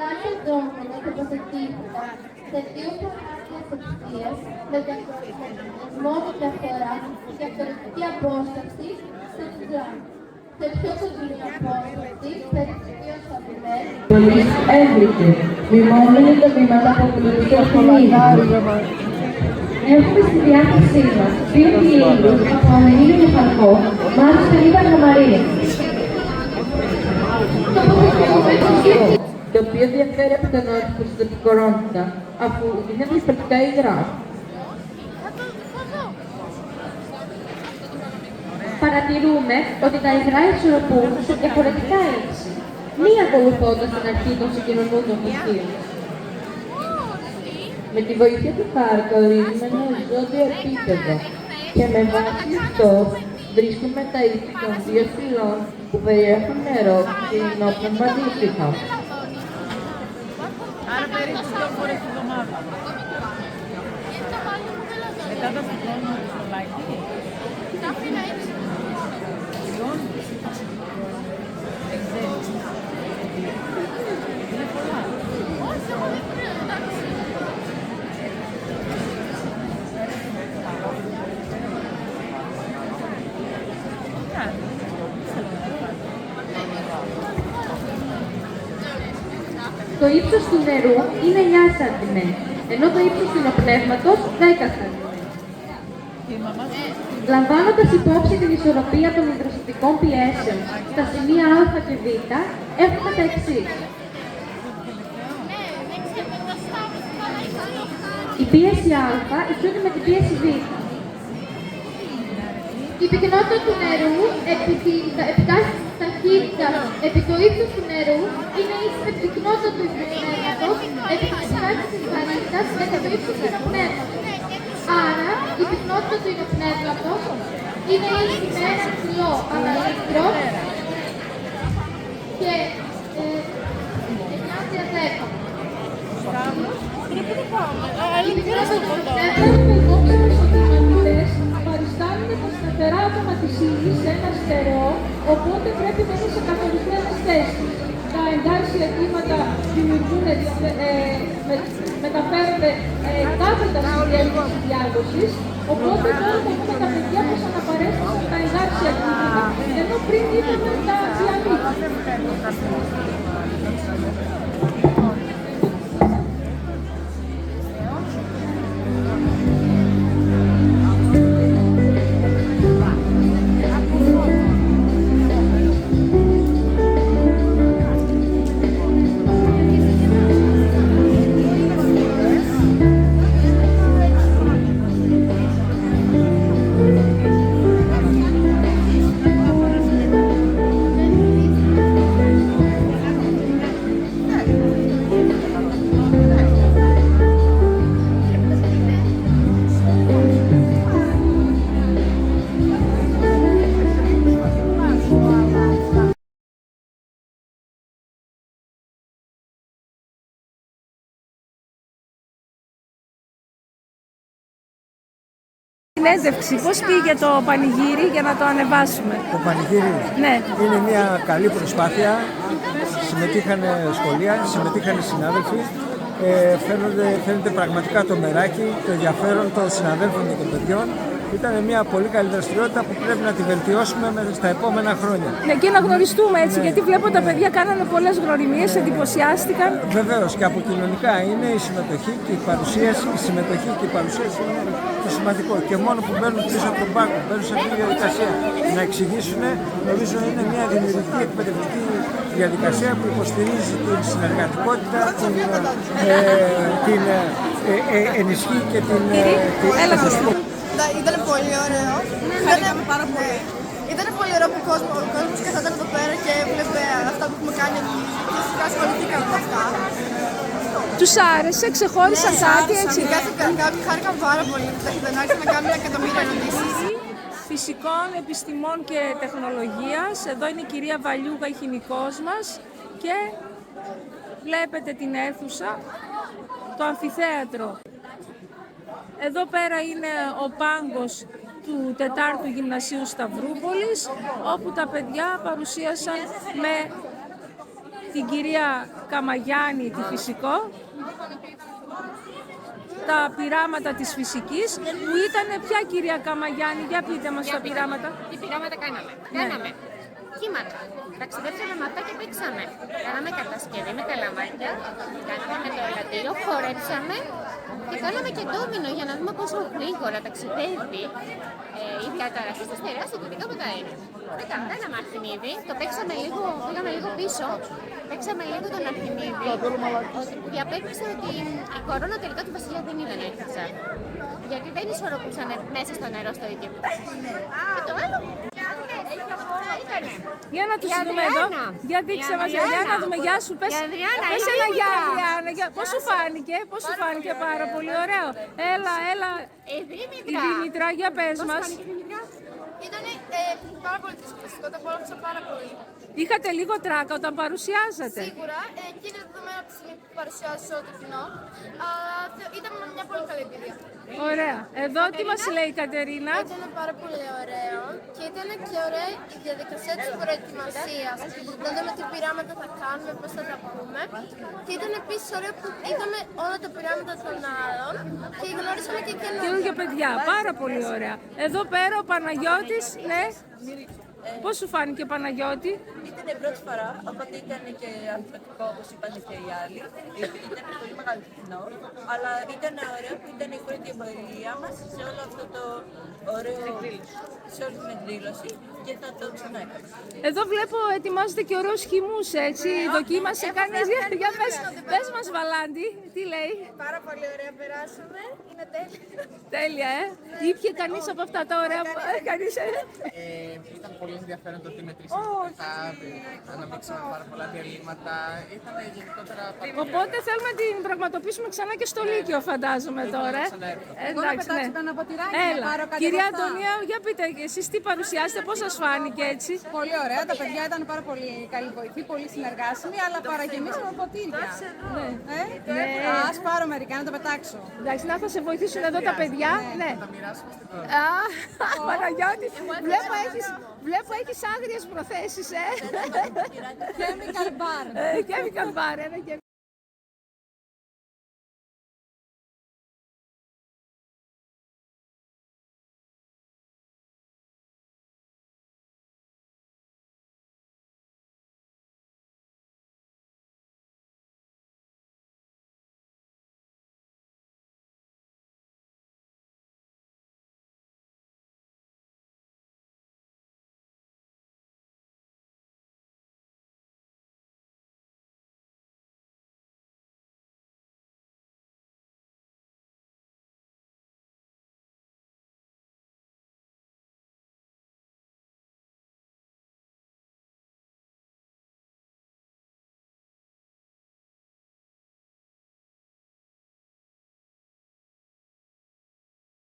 διάρκεια δρόμων τοποθετήθηκαν σε δύο τεράστιες ευθείες με διαχωρισμό μεταφορά και θεωρητική απόσταση σε τζάμ. Σε πιο κοντινή απόσταση, περίπου σαβημέν, έβριτε, μνημόνια τα βήματα από πολιτικό κομμάτι. Έχουμε στη διάθεσή μας δύο πλήρους από αμερίνιο χαλκό, μάλιστα λίγα αναμαρία. Το οποίο διαφέρει από τον όρο προς την επικορότητα, αφού είναι διαφορετικά υγρά. Παρατηρούμε ότι τα υγρά ισορροπούν σε διαφορετικά ίση, μη ακολουθώντας την αρχή των συγκοινωνούντων στοιχείων. Με τη βοήθεια του χάρκα ορίζουμε ένα οριζόντιο επίπεδο και με βάση αυτό βρίσκουμε τα ίση των δύο φυλών που περιέχουν νερό και υνόπνευμα αντίστοιχα. Άρα περίπου 2 φορές τη βδομάδα. Μετά θα φυτρώνω το λάκι. Είναι πολλά. Το ύψος του νερού είναι 9 cm, ενώ το ύψος του υνοπνεύματος 10 cm. Λαμβάνοντας υπόψη την ισορροπία των υδροστατικών πιέσεων στα σημεία α και β, έχουμε τα εξής. Η πίεση α ισούται με την πίεση β. Η πυκνότητα του νερού επί τάσης της ταχύτητας επί το ύψος του νερού είναι ίση με την πυκνότητα του υνοπνεύματος επί της τάσης της βαρύτητας με το ύψος του υνοπνεύματος. Άρα, η πυκνότητα του υνοπνεύματος είναι ίση με ένα κιλό αναλύτρο και 9/10. Η πυκνότητα του υνοπνεύματος παριστάνουν τα σταθερά άτομα της ύλης σε ένα στερεό, οπότε πρέπει να είναι σε καθορισμένες θέσεις. Τα εγκάρσια κύματα μεταφέρονται κάθετα στη διεύθυνση διάδοσης, οπότε τώρα θα πούμε τα παιδιά μας αναπαρέστησαν τα εγκάρσια κύματα, ενώ πριν είδαμε τα διαμήτια. Συνέντευξη, πώς πήγε το πανηγύρι για να το ανεβάσουμε? Το πανηγύρι Ναι. είναι μια καλή προσπάθεια. Συμμετείχαν σχολεία, συμμετείχαν συνάδελφοι. Φαίνεται πραγματικά το μεράκι, το ενδιαφέρον των συναδέλφων και των παιδιών. Ήταν μια πολύ καλή δραστηριότητα που πρέπει να τη βελτιώσουμε μέσα στα επόμενα χρόνια. Ναι, και να γνωριστούμε έτσι, γιατί βλέπω τα παιδιά κάνανε πολλές γνωριμίες, εντυπωσιάστηκαν. Βεβαίως και από κοινωνικά είναι η συμμετοχή και η παρουσίαση. Η συμμετοχή και η παρουσίαση είναι το σημαντικό. Και μόνο που μπαίνουν πίσω από τον πάγκο, μπαίνουν σε αυτή τη διαδικασία να εξηγήσουν, νομίζω είναι μια δημιουργική εκπαιδευτική διαδικασία που υποστηρίζει την συνεργατικότητα, την ενισχύει και την. Ήταν πολύ ωραίο. Χαρήκαμε πάρα πολύ. Ήταν πολύ ωραίο που ο κόσμος καθόταν εδώ πέρα και έβλεπε αυτά που έχουμε κάνει εμείς και φυσικά ασχοληθήκαμε με αυτά. Τους άρεσε, ξεχώρισαν κάτι έτσι? Κάποιοι χάρηκαν πάρα πολύ που δεν άρχισαν να κάνουν εκατομμύρια ερωτήσεις. Φυσικών, επιστημών και τεχνολογίας. Εδώ είναι η κυρία Βαλιούγα, η χημικός μας, και βλέπετε την αίθουσα, το αμφιθέατρο. Εδώ πέρα είναι ο πάγκος του 4ου Γυμνασίου Σταυρούπολης, όπου τα παιδιά παρουσίασαν με την κυρία Καμαγιάννη, τη φυσικό, τα πειράματα της φυσικής, που ήταν ποια κυρία Καμαγιάννη, για πείτε μας τα πειράματα. Τι πειράματα κάναμε. Κάναμε κύματα. Ταξιδέψαμε με αυτά και παίξαμε. Κάναμε κατασκευή με καλαμάκια, κάναμε με το ελαττήριο, χορέψαμε και κάναμε και ντόμινο για να δούμε πόσο γρήγορα ταξιδεύει η διαταραχή στα στερεά συγκριτικά με τα αέρια. Κάναμε Αρχιμίδη, το παίξαμε λίγο, πήγαμε λίγο πίσω, παίξαμε λίγο τον Αρχιμίδη, που διαπέκτησε ότι η κορώνα τελικά του βασιλιά δεν ήταν έρθισα. Γιατί δεν ισορροπούσαν μέσα στο νερό στο ίδιο. Και το άλλο ήτανε. Για να τους δούμε εδώ. Για δείξε μας, για να δούμε. Γεια σου, πες ένα για Αδριάννα. Πώς σου φάνηκε, πάρα πολύ ωραίο. Έλα, η Δήμητρα, για πες μας. Ήταν πάρα πολύ δυσκολικό, το απόλαυσα πάρα πολύ. Είχατε λίγο τράκα όταν παρουσιάζατε. Σίγουρα, και είναι δεδομένο από τη στιγμή που παρουσιάζω σε όλο το κοινό. Ήταν μια πολύ καλή εμπειρία. Ωραία. Εδώ τι μας λέει η Κατερίνα. Ήταν πάρα πολύ ωραίο και ήταν και ωραία η διαδικασία της προετοιμασίας. Να δούμε τι πειράματα θα κάνουμε, πώς θα τα πούμε. Και ήταν επίσης ωραίο που είδαμε όλα τα πειράματα των άλλων και γνώρισαμε και Καινούργια παιδιά, πάρα πολύ ωραία. Εδώ πέρα ο Παναγιώτης, ναι. Πώς σου φάνηκε Παναγιώτη? Ήταν η πρώτη φορά, οπότε ήταν και ανθρωτικό όπως είπαν και οι άλλοι. Ήταν πολύ μεγάλο κοινό, αλλά ήταν ωραίο που ήταν η πρώτη εμπειρία μας σε όλο αυτό το ωραίο, σε όλη την εκδήλωση και θα το ξαναέκανα. Εδώ βλέπω ετοιμάζετε και ωραίους χυμούς, έτσι. Δοκίμασε κανείς. Για πες μας Βαλάντη, τι λέει? Πάρα πολύ ωραία περάσαμε, είναι τέλεια. Τέλεια, Ήπιε κανείς από αυτά τα ωραία που κανείς, Ήταν πολύ ενδιαφέρον το τι μετρήσαμε αναμίξαμε πάρα πολλά διαλύματα. Ήταν γενικότερα πάρα πολύ. Οπότε θέλουμε να την πραγματοποιήσουμε ξανά και στο Λύκειο, φαντάζομαι τώρα. Εντάξει, ναι. Έλα, κυρία Αντωνία, για πείτε εσείς τι παρουσιάσετε, πώς σας φάνηκε έτσι? Πολύ ωραία, τα παιδιά ήταν πάρα πολύ καλή βοηθή, πολύ συνεργάσιμοι, αλλά παραγεμίσαμε ποτήρια. Ναι. Ας πάρω μερικά να τα πετάξω. Εντάξει, να θα σε βοηθήσουν εδώ τα παιδιά. Ναι. Παναγιώτη, βλέπω έχεις άγριες προθέσεις, Chemical bar. Chemical bar, ένα chemical